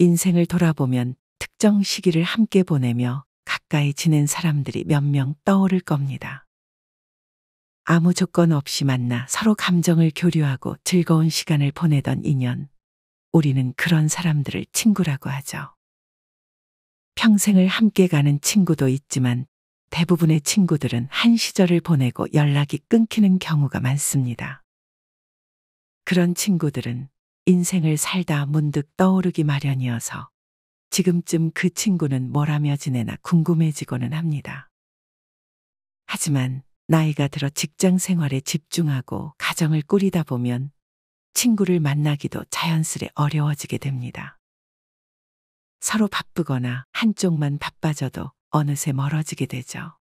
인생을 돌아보면 특정 시기를 함께 보내며 가까이 지낸 사람들이 몇 명 떠오를 겁니다. 아무 조건 없이 만나 서로 감정을 교류하고 즐거운 시간을 보내던 인연. 우리는 그런 사람들을 친구라고 하죠. 평생을 함께 가는 친구도 있지만 대부분의 친구들은 한 시절을 보내고 연락이 끊기는 경우가 많습니다. 그런 친구들은 인생을 살다 문득 떠오르기 마련이어서 지금쯤 그 친구는 뭘 하며 지내나 궁금해지고는 합니다. 하지만 나이가 들어 직장 생활에 집중하고 가정을 꾸리다 보면 친구를 만나기도 자연스레 어려워지게 됩니다. 서로 바쁘거나 한쪽만 바빠져도 어느새 멀어지게 되죠.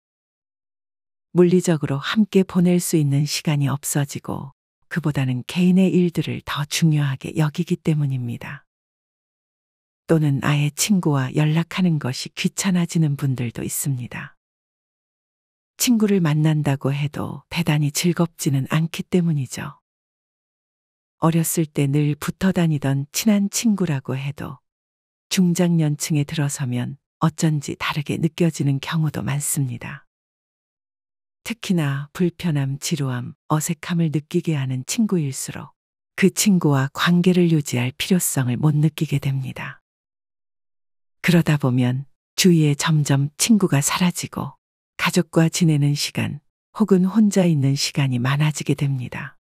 물리적으로 함께 보낼 수 있는 시간이 없어지고 그보다는 개인의 일들을 더 중요하게 여기기 때문입니다. 또는 아예 친구와 연락하는 것이 귀찮아지는 분들도 있습니다. 친구를 만난다고 해도 대단히 즐겁지는 않기 때문이죠. 어렸을 때 늘 붙어 다니던 친한 친구라고 해도 중장년층에 들어서면 어쩐지 다르게 느껴지는 경우도 많습니다. 특히나 불편함, 지루함, 어색함을 느끼게 하는 친구일수록 그 친구와 관계를 유지할 필요성을 못 느끼게 됩니다. 그러다 보면 주위에 점점 친구가 사라지고 가족과 지내는 시간 혹은 혼자 있는 시간이 많아지게 됩니다.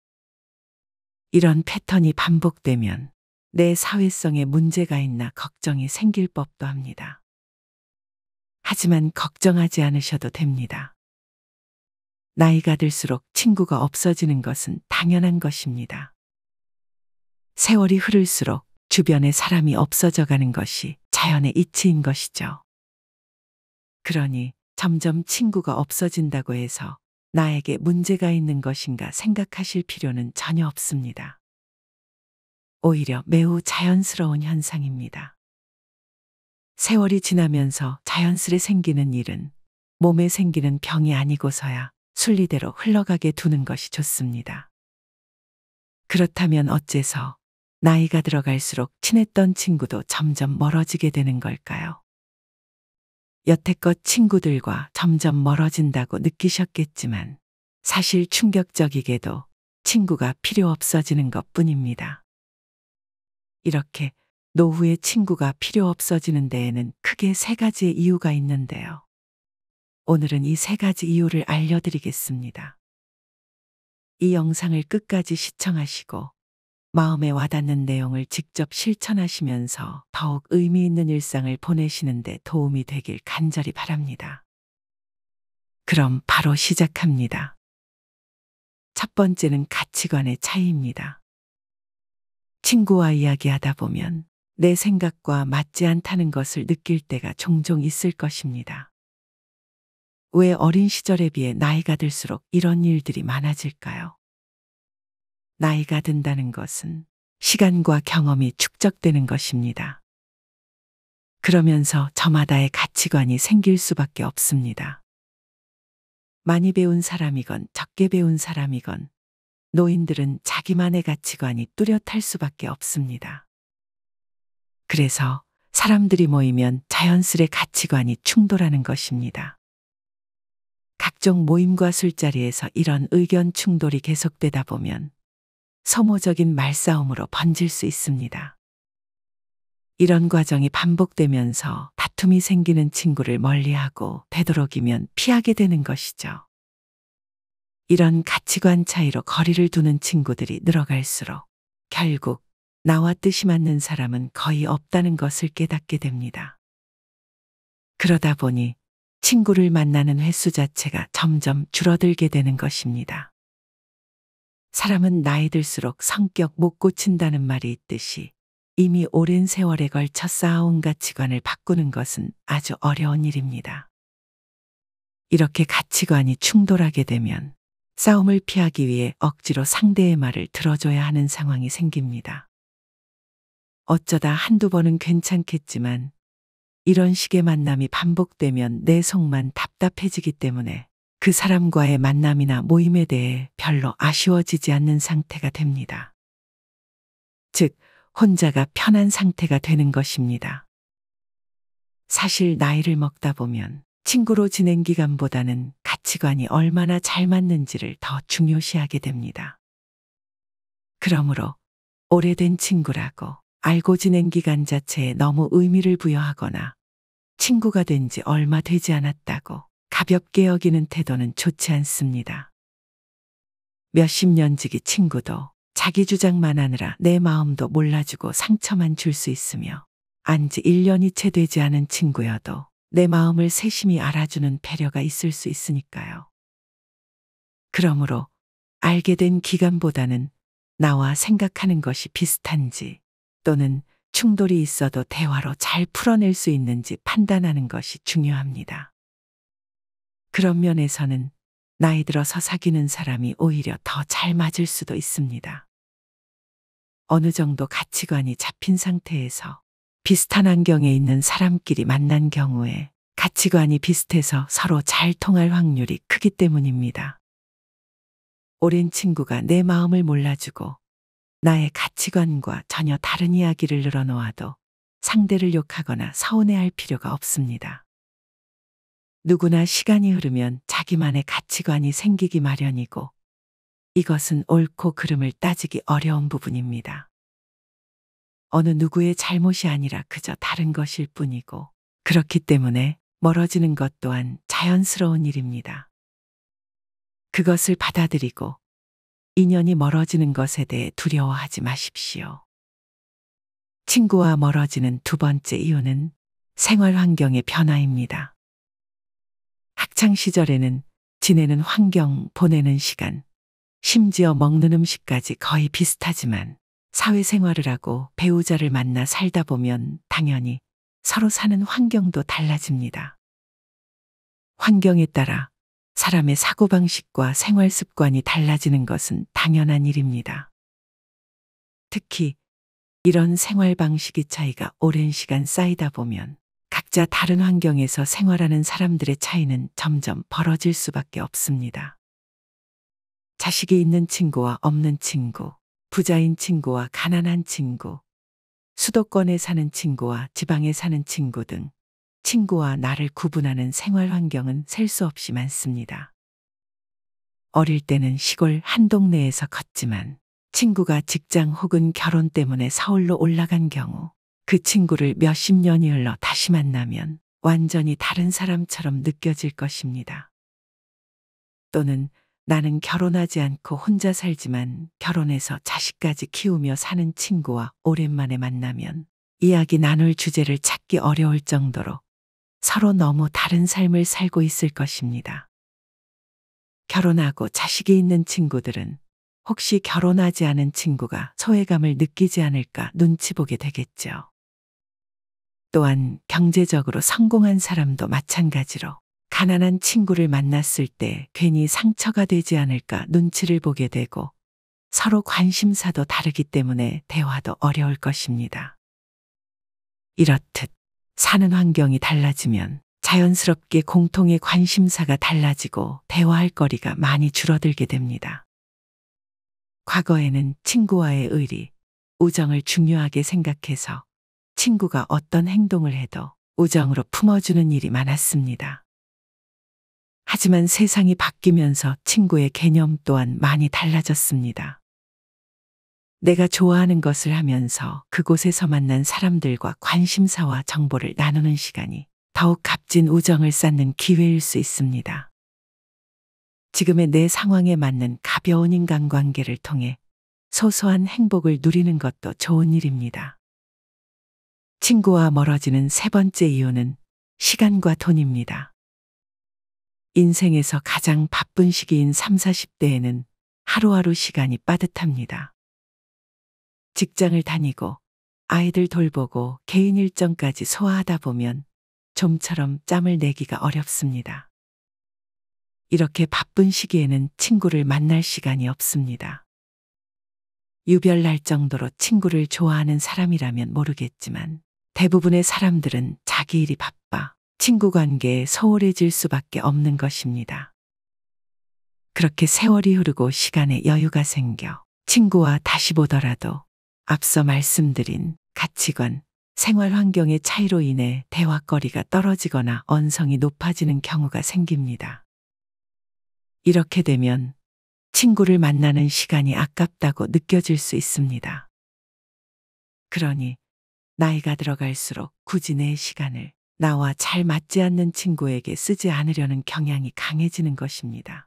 이런 패턴이 반복되면 내 사회성에 문제가 있나 걱정이 생길 법도 합니다. 하지만 걱정하지 않으셔도 됩니다. 나이가 들수록 친구가 없어지는 것은 당연한 것입니다. 세월이 흐를수록 주변에 사람이 없어져 가는 것이 자연의 이치인 것이죠. 그러니 점점 친구가 없어진다고 해서 나에게 문제가 있는 것인가 생각하실 필요는 전혀 없습니다. 오히려 매우 자연스러운 현상입니다. 세월이 지나면서 자연스레 생기는 일은 몸에 생기는 병이 아니고서야 순리대로 흘러가게 두는 것이 좋습니다. 그렇다면 어째서 나이가 들어갈수록 친했던 친구도 점점 멀어지게 되는 걸까요? 여태껏 친구들과 점점 멀어진다고 느끼셨겠지만 사실 충격적이게도 친구가 필요 없어지는 것뿐입니다. 이렇게 노후에 친구가 필요 없어지는 데에는 크게 세 가지의 이유가 있는데요. 오늘은 이 세 가지 이유를 알려드리겠습니다. 이 영상을 끝까지 시청하시고 마음에 와닿는 내용을 직접 실천하시면서 더욱 의미 있는 일상을 보내시는 데 도움이 되길 간절히 바랍니다. 그럼 바로 시작합니다. 첫 번째는 가치관의 차이입니다. 친구와 이야기하다 보면 내 생각과 맞지 않다는 것을 느낄 때가 종종 있을 것입니다. 왜 어린 시절에 비해 나이가 들수록 이런 일들이 많아질까요? 나이가 든다는 것은 시간과 경험이 축적되는 것입니다. 그러면서 저마다의 가치관이 생길 수밖에 없습니다. 많이 배운 사람이건 적게 배운 사람이건 노인들은 자기만의 가치관이 뚜렷할 수밖에 없습니다. 그래서 사람들이 모이면 자연스레 가치관이 충돌하는 것입니다. 각종 모임과 술자리에서 이런 의견 충돌이 계속되다 보면 소모적인 말싸움으로 번질 수 있습니다. 이런 과정이 반복되면서 다툼이 생기는 친구를 멀리하고 되도록이면 피하게 되는 것이죠. 이런 가치관 차이로 거리를 두는 친구들이 늘어갈수록 결국 나와 뜻이 맞는 사람은 거의 없다는 것을 깨닫게 됩니다. 그러다 보니 친구를 만나는 횟수 자체가 점점 줄어들게 되는 것입니다. 사람은 나이 들수록 성격 못 고친다는 말이 있듯이 이미 오랜 세월에 걸쳐 쌓아온 가치관을 바꾸는 것은 아주 어려운 일입니다. 이렇게 가치관이 충돌하게 되면 싸움을 피하기 위해 억지로 상대의 말을 들어줘야 하는 상황이 생깁니다. 어쩌다 한두 번은 괜찮겠지만 이런 식의 만남이 반복되면 내 속만 답답해지기 때문에 그 사람과의 만남이나 모임에 대해 별로 아쉬워지지 않는 상태가 됩니다. 즉, 혼자가 편한 상태가 되는 것입니다. 사실 나이를 먹다 보면 친구로 지낸 기간보다는 가치관이 얼마나 잘 맞는지를 더 중요시하게 됩니다. 그러므로 오래된 친구라고 알고 지낸 기간 자체에 너무 의미를 부여하거나 친구가 된 지 얼마 되지 않았다고 가볍게 여기는 태도는 좋지 않습니다. 몇십 년 지기 친구도 자기 주장만 하느라 내 마음도 몰라주고 상처만 줄 수 있으며 안지 1년이 채 되지 않은 친구여도 내 마음을 세심히 알아주는 배려가 있을 수 있으니까요. 그러므로 알게 된 기간보다는 나와 생각하는 것이 비슷한지 또는 충돌이 있어도 대화로 잘 풀어낼 수 있는지 판단하는 것이 중요합니다. 그런 면에서는 나이 들어서 사귀는 사람이 오히려 더 잘 맞을 수도 있습니다. 어느 정도 가치관이 잡힌 상태에서 비슷한 환경에 있는 사람끼리 만난 경우에 가치관이 비슷해서 서로 잘 통할 확률이 크기 때문입니다. 오랜 친구가 내 마음을 몰라주고 나의 가치관과 전혀 다른 이야기를 늘어놓아도 상대를 욕하거나 서운해할 필요가 없습니다. 누구나 시간이 흐르면 자기만의 가치관이 생기기 마련이고 이것은 옳고 그름을 따지기 어려운 부분입니다. 어느 누구의 잘못이 아니라 그저 다른 것일 뿐이고 그렇기 때문에 멀어지는 것 또한 자연스러운 일입니다. 그것을 받아들이고 인연이 멀어지는 것에 대해 두려워하지 마십시오. 친구와 멀어지는 두 번째 이유는 생활 환경의 변화입니다. 학창 시절에는 지내는 환경, 보내는 시간, 심지어 먹는 음식까지 거의 비슷하지만 사회생활을 하고 배우자를 만나 살다 보면 당연히 서로 사는 환경도 달라집니다. 환경에 따라 사람의 사고방식과 생활 습관이 달라지는 것은 당연한 일입니다. 특히 이런 생활 방식의 차이가 오랜 시간 쌓이다 보면 각자 다른 환경에서 생활하는 사람들의 차이는 점점 벌어질 수밖에 없습니다. 자식이 있는 친구와 없는 친구, 부자인 친구와 가난한 친구, 수도권에 사는 친구와 지방에 사는 친구 등 친구와 나를 구분하는 생활 환경은 셀 수 없이 많습니다. 어릴 때는 시골 한 동네에서 컸지만 친구가 직장 혹은 결혼 때문에 서울로 올라간 경우 그 친구를 몇십 년이 흘러 다시 만나면 완전히 다른 사람처럼 느껴질 것입니다. 또는 나는 결혼하지 않고 혼자 살지만 결혼해서 자식까지 키우며 사는 친구와 오랜만에 만나면 이야기 나눌 주제를 찾기 어려울 정도로 서로 너무 다른 삶을 살고 있을 것입니다. 결혼하고 자식이 있는 친구들은 혹시 결혼하지 않은 친구가 소외감을 느끼지 않을까 눈치 보게 되겠죠. 또한 경제적으로 성공한 사람도 마찬가지로 가난한 친구를 만났을 때 괜히 상처가 되지 않을까 눈치를 보게 되고 서로 관심사도 다르기 때문에 대화도 어려울 것입니다. 이렇듯 사는 환경이 달라지면 자연스럽게 공통의 관심사가 달라지고 대화할 거리가 많이 줄어들게 됩니다. 과거에는 친구와의 의리, 우정을 중요하게 생각해서 친구가 어떤 행동을 해도 우정으로 품어주는 일이 많았습니다. 하지만 세상이 바뀌면서 친구의 개념 또한 많이 달라졌습니다. 내가 좋아하는 것을 하면서 그곳에서 만난 사람들과 관심사와 정보를 나누는 시간이 더욱 값진 우정을 쌓는 기회일 수 있습니다. 지금의 내 상황에 맞는 가벼운 인간관계를 통해 소소한 행복을 누리는 것도 좋은 일입니다. 친구와 멀어지는 세 번째 이유는 시간과 돈입니다. 인생에서 가장 바쁜 시기인 30, 40대에는 하루하루 시간이 빠듯합니다. 직장을 다니고 아이들 돌보고 개인 일정까지 소화하다 보면 좀처럼 짬을 내기가 어렵습니다. 이렇게 바쁜 시기에는 친구를 만날 시간이 없습니다. 유별날 정도로 친구를 좋아하는 사람이라면 모르겠지만 대부분의 사람들은 자기 일이 바빠 친구 관계에 소홀해질 수밖에 없는 것입니다. 그렇게 세월이 흐르고 시간에 여유가 생겨 친구와 다시 보더라도 앞서 말씀드린 가치관, 생활 환경의 차이로 인해 대화거리가 떨어지거나 언성이 높아지는 경우가 생깁니다. 이렇게 되면 친구를 만나는 시간이 아깝다고 느껴질 수 있습니다. 그러니 나이가 들어갈수록 굳이 내 시간을 나와 잘 맞지 않는 친구에게 쓰지 않으려는 경향이 강해지는 것입니다.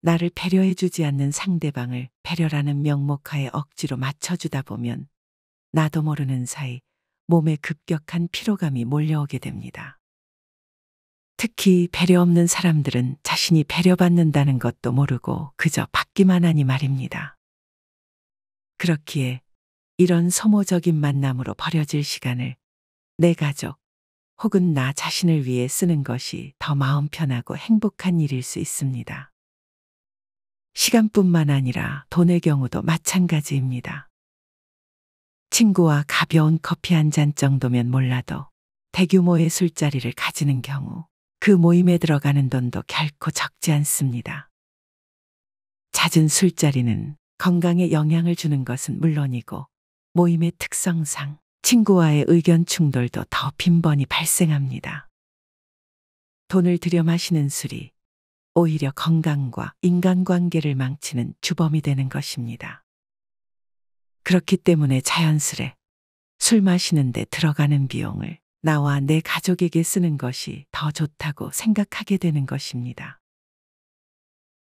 나를 배려해주지 않는 상대방을 배려라는 명목하에 억지로 맞춰주다 보면 나도 모르는 사이 몸에 급격한 피로감이 몰려오게 됩니다. 특히 배려 없는 사람들은 자신이 배려받는다는 것도 모르고 그저 받기만 하니 말입니다. 그렇기에 이런 소모적인 만남으로 버려질 시간을 내 가족 혹은 나 자신을 위해 쓰는 것이 더 마음 편하고 행복한 일일 수 있습니다. 시간뿐만 아니라 돈의 경우도 마찬가지입니다. 친구와 가벼운 커피 한 잔 정도면 몰라도 대규모의 술자리를 가지는 경우 그 모임에 들어가는 돈도 결코 적지 않습니다. 잦은 술자리는 건강에 영향을 주는 것은 물론이고 모임의 특성상 친구와의 의견 충돌도 더 빈번히 발생합니다. 돈을 들여 마시는 술이 오히려 건강과 인간관계를 망치는 주범이 되는 것입니다. 그렇기 때문에 자연스레 술 마시는데 들어가는 비용을 나와 내 가족에게 쓰는 것이 더 좋다고 생각하게 되는 것입니다.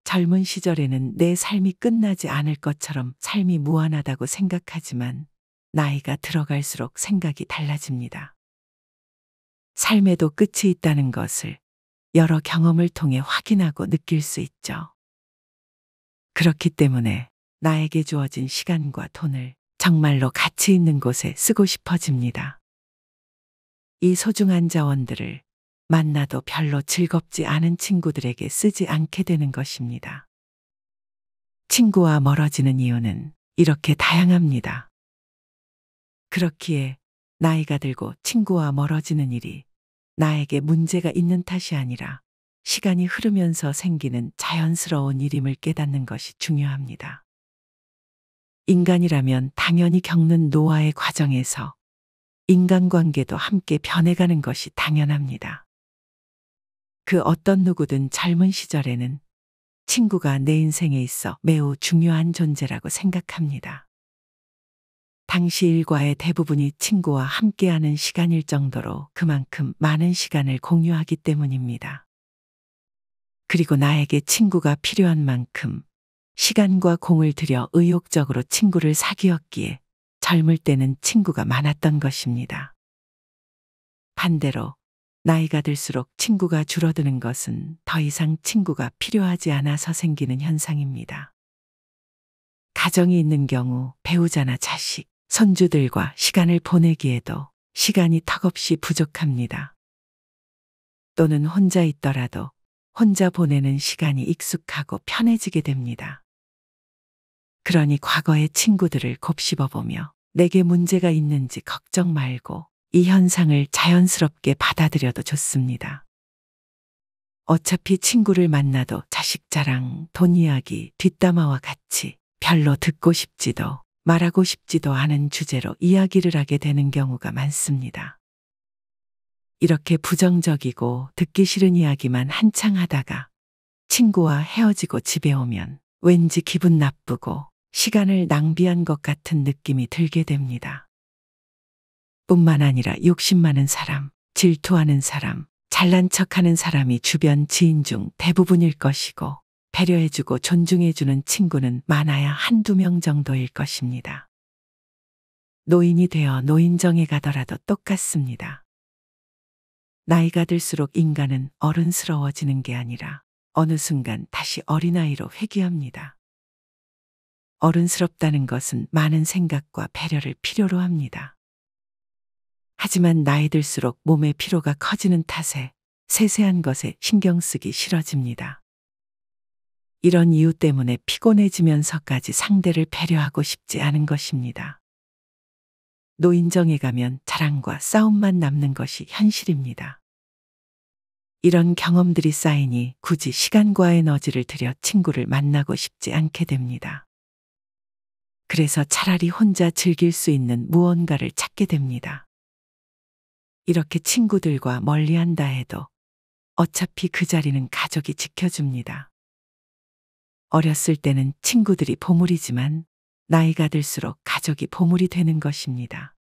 젊은 시절에는 내 삶이 끝나지 않을 것처럼 삶이 무한하다고 생각하지만 나이가 들어갈수록 생각이 달라집니다. 삶에도 끝이 있다는 것을 여러 경험을 통해 확인하고 느낄 수 있죠. 그렇기 때문에 나에게 주어진 시간과 돈을 정말로 가치 있는 곳에 쓰고 싶어집니다. 이 소중한 자원들을 만나도 별로 즐겁지 않은 친구들에게 쓰지 않게 되는 것입니다. 친구와 멀어지는 이유는 이렇게 다양합니다. 그렇기에 나이가 들고 친구와 멀어지는 일이 나에게 문제가 있는 탓이 아니라 시간이 흐르면서 생기는 자연스러운 일임을 깨닫는 것이 중요합니다. 인간이라면 당연히 겪는 노화의 과정에서 인간관계도 함께 변해가는 것이 당연합니다. 그 어떤 누구든 젊은 시절에는 친구가 내 인생에 있어 매우 중요한 존재라고 생각합니다. 당시 일과의 대부분이 친구와 함께하는 시간일 정도로 그만큼 많은 시간을 공유하기 때문입니다. 그리고 나에게 친구가 필요한 만큼 시간과 공을 들여 의욕적으로 친구를 사귀었기에 젊을 때는 친구가 많았던 것입니다. 반대로 나이가 들수록 친구가 줄어드는 것은 더 이상 친구가 필요하지 않아서 생기는 현상입니다. 가정이 있는 경우 배우자나 자식, 손주들과 시간을 보내기에도 시간이 턱없이 부족합니다. 또는 혼자 있더라도 혼자 보내는 시간이 익숙하고 편해지게 됩니다. 그러니 과거의 친구들을 곱씹어보며 내게 문제가 있는지 걱정 말고 이 현상을 자연스럽게 받아들여도 좋습니다. 어차피 친구를 만나도 자식 자랑, 돈 이야기, 뒷담화와 같이 별로 듣고 싶지도 말하고 싶지도 않은 주제로 이야기를 하게 되는 경우가 많습니다. 이렇게 부정적이고 듣기 싫은 이야기만 한창 하다가 친구와 헤어지고 집에 오면 왠지 기분 나쁘고 시간을 낭비한 것 같은 느낌이 들게 됩니다. 뿐만 아니라 욕심 많은 사람, 질투하는 사람, 잘난 척하는 사람이 주변 지인 중 대부분일 것이고 배려해주고 존중해주는 친구는 많아야 한두 명 정도일 것입니다. 노인이 되어 노인정에 가더라도 똑같습니다. 나이가 들수록 인간은 어른스러워지는 게 아니라 어느 순간 다시 어린아이로 회귀합니다. 어른스럽다는 것은 많은 생각과 배려를 필요로 합니다. 하지만 나이 들수록 몸의 피로가 커지는 탓에 세세한 것에 신경 쓰기 싫어집니다. 이런 이유 때문에 피곤해지면서까지 상대를 배려하고 싶지 않은 것입니다. 노인정에 가면 자랑과 싸움만 남는 것이 현실입니다. 이런 경험들이 쌓이니 굳이 시간과 에너지를 들여 친구를 만나고 싶지 않게 됩니다. 그래서 차라리 혼자 즐길 수 있는 무언가를 찾게 됩니다. 이렇게 친구들과 멀리한다 해도 어차피 그 자리는 가족이 지켜줍니다. 어렸을 때는 친구들이 보물이지만 나이가 들수록 가족이 보물이 되는 것입니다.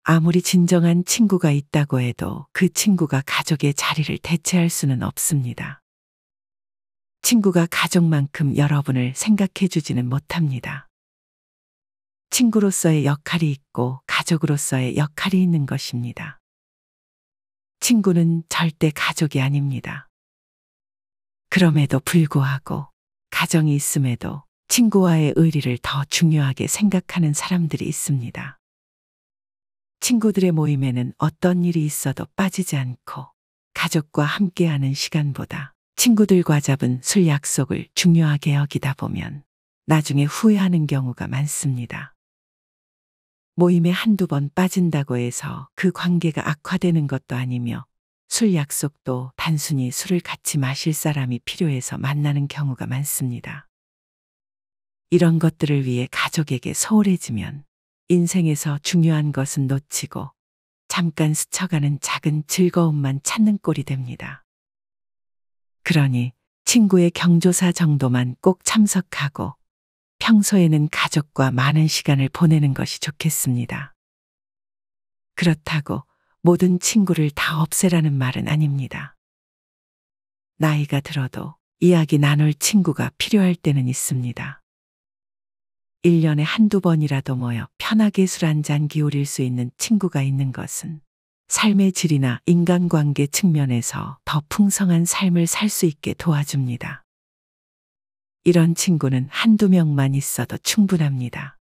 아무리 진정한 친구가 있다고 해도 그 친구가 가족의 자리를 대체할 수는 없습니다. 친구가 가족만큼 여러분을 생각해 주지는 못합니다. 친구로서의 역할이 있고 가족으로서의 역할이 있는 것입니다. 친구는 절대 가족이 아닙니다. 그럼에도 불구하고 가정이 있음에도 친구와의 의리를 더 중요하게 생각하는 사람들이 있습니다. 친구들의 모임에는 어떤 일이 있어도 빠지지 않고 가족과 함께하는 시간보다 친구들과 잡은 술 약속을 중요하게 여기다 보면 나중에 후회하는 경우가 많습니다. 모임에 한두 번 빠진다고 해서 그 관계가 악화되는 것도 아니며 술 약속도 단순히 술을 같이 마실 사람이 필요해서 만나는 경우가 많습니다. 이런 것들을 위해 가족에게 소홀해지면 인생에서 중요한 것은 놓치고 잠깐 스쳐가는 작은 즐거움만 찾는 꼴이 됩니다. 그러니 친구의 경조사 정도만 꼭 참석하고 평소에는 가족과 많은 시간을 보내는 것이 좋겠습니다. 그렇다고 모든 친구를 다 없애라는 말은 아닙니다. 나이가 들어도 이야기 나눌 친구가 필요할 때는 있습니다. 1년에 한두 번이라도 모여 편하게 술 한잔 기울일 수 있는 친구가 있는 것은 삶의 질이나 인간관계 측면에서 더 풍성한 삶을 살 수 있게 도와줍니다. 이런 친구는 한두 명만 있어도 충분합니다.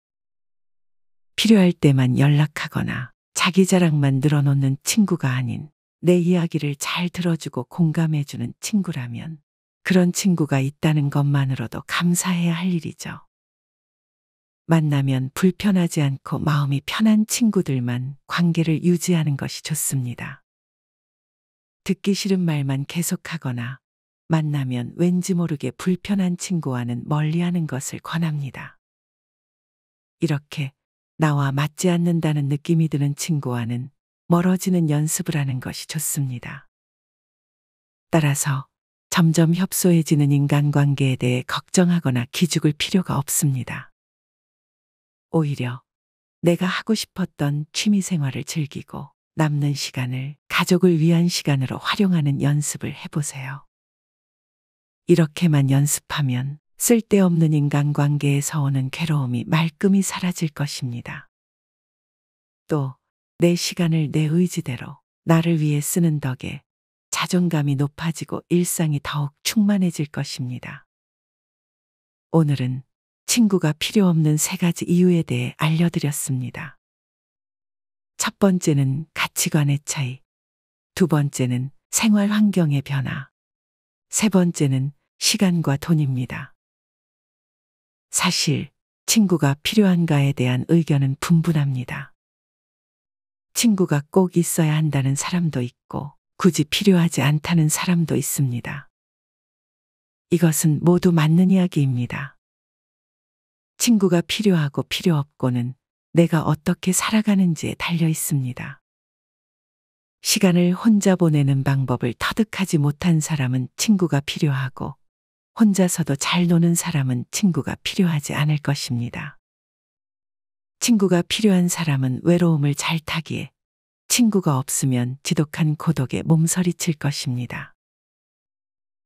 필요할 때만 연락하거나 자기 자랑만 늘어놓는 친구가 아닌 내 이야기를 잘 들어주고 공감해주는 친구라면 그런 친구가 있다는 것만으로도 감사해야 할 일이죠. 만나면 불편하지 않고 마음이 편한 친구들만 관계를 유지하는 것이 좋습니다. 듣기 싫은 말만 계속하거나 만나면 왠지 모르게 불편한 친구와는 멀리하는 것을 권합니다. 이렇게 나와 맞지 않는다는 느낌이 드는 친구와는 멀어지는 연습을 하는 것이 좋습니다. 따라서 점점 협소해지는 인간관계에 대해 걱정하거나 기죽을 필요가 없습니다. 오히려 내가 하고 싶었던 취미생활을 즐기고 남는 시간을 가족을 위한 시간으로 활용하는 연습을 해보세요. 이렇게만 연습하면 쓸데없는 인간관계에서 오는 괴로움이 말끔히 사라질 것입니다. 또 내 시간을 내 의지대로 나를 위해 쓰는 덕에 자존감이 높아지고 일상이 더욱 충만해질 것입니다. 오늘은 친구가 필요 없는 3가지 이유에 대해 알려드렸습니다. 첫 번째는 가치관의 차이, 두 번째는 생활 환경의 변화, 세 번째는 시간과 돈입니다. 사실 친구가 필요한가에 대한 의견은 분분합니다. 친구가 꼭 있어야 한다는 사람도 있고 굳이 필요하지 않다는 사람도 있습니다. 이것은 모두 맞는 이야기입니다. 친구가 필요하고 필요 없고는 내가 어떻게 살아가는지에 달려 있습니다. 시간을 혼자 보내는 방법을 터득하지 못한 사람은 친구가 필요하고 혼자서도 잘 노는 사람은 친구가 필요하지 않을 것입니다. 친구가 필요한 사람은 외로움을 잘 타기에 친구가 없으면 지독한 고독에 몸서리칠 것입니다.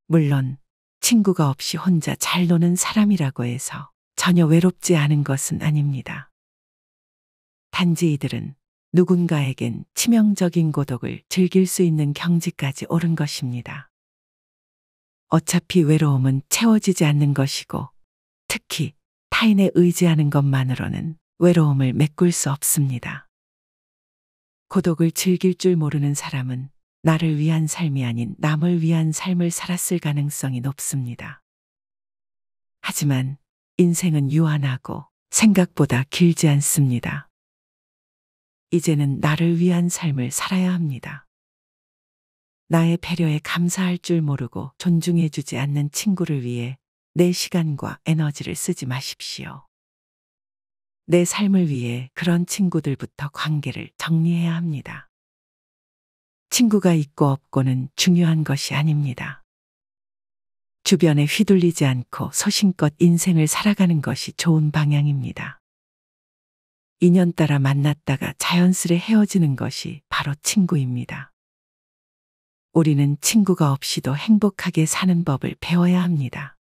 물론 친구가 없이 혼자 잘 노는 사람이라고 해서 전혀 외롭지 않은 것은 아닙니다. 단지 이들은 누군가에겐 치명적인 고독을 즐길 수 있는 경지까지 오른 것입니다. 어차피 외로움은 채워지지 않는 것이고 특히 타인에 의지하는 것만으로는 외로움을 메꿀 수 없습니다. 고독을 즐길 줄 모르는 사람은 나를 위한 삶이 아닌 남을 위한 삶을 살았을 가능성이 높습니다. 하지만 인생은 유한하고 생각보다 길지 않습니다. 이제는 나를 위한 삶을 살아야 합니다. 나의 배려에 감사할 줄 모르고 존중해주지 않는 친구를 위해 내 시간과 에너지를 쓰지 마십시오. 내 삶을 위해 그런 친구들부터 관계를 정리해야 합니다. 친구가 있고 없고는 중요한 것이 아닙니다. 주변에 휘둘리지 않고 소신껏 인생을 살아가는 것이 좋은 방향입니다. 인연 따라 만났다가 자연스레 헤어지는 것이 바로 친구입니다. 우리는 친구가 없이도 행복하게 사는 법을 배워야 합니다.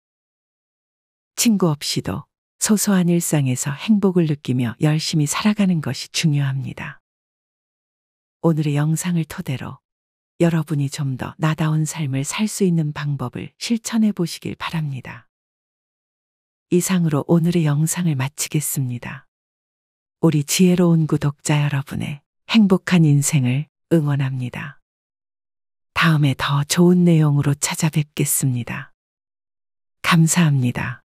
친구 없이도 소소한 일상에서 행복을 느끼며 열심히 살아가는 것이 중요합니다. 오늘의 영상을 토대로 여러분이 좀 더 나다운 삶을 살 수 있는 방법을 실천해 보시길 바랍니다. 이상으로 오늘의 영상을 마치겠습니다. 우리 지혜로운 구독자 여러분의 행복한 인생을 응원합니다. 다음에 더 좋은 내용으로 찾아뵙겠습니다. 감사합니다.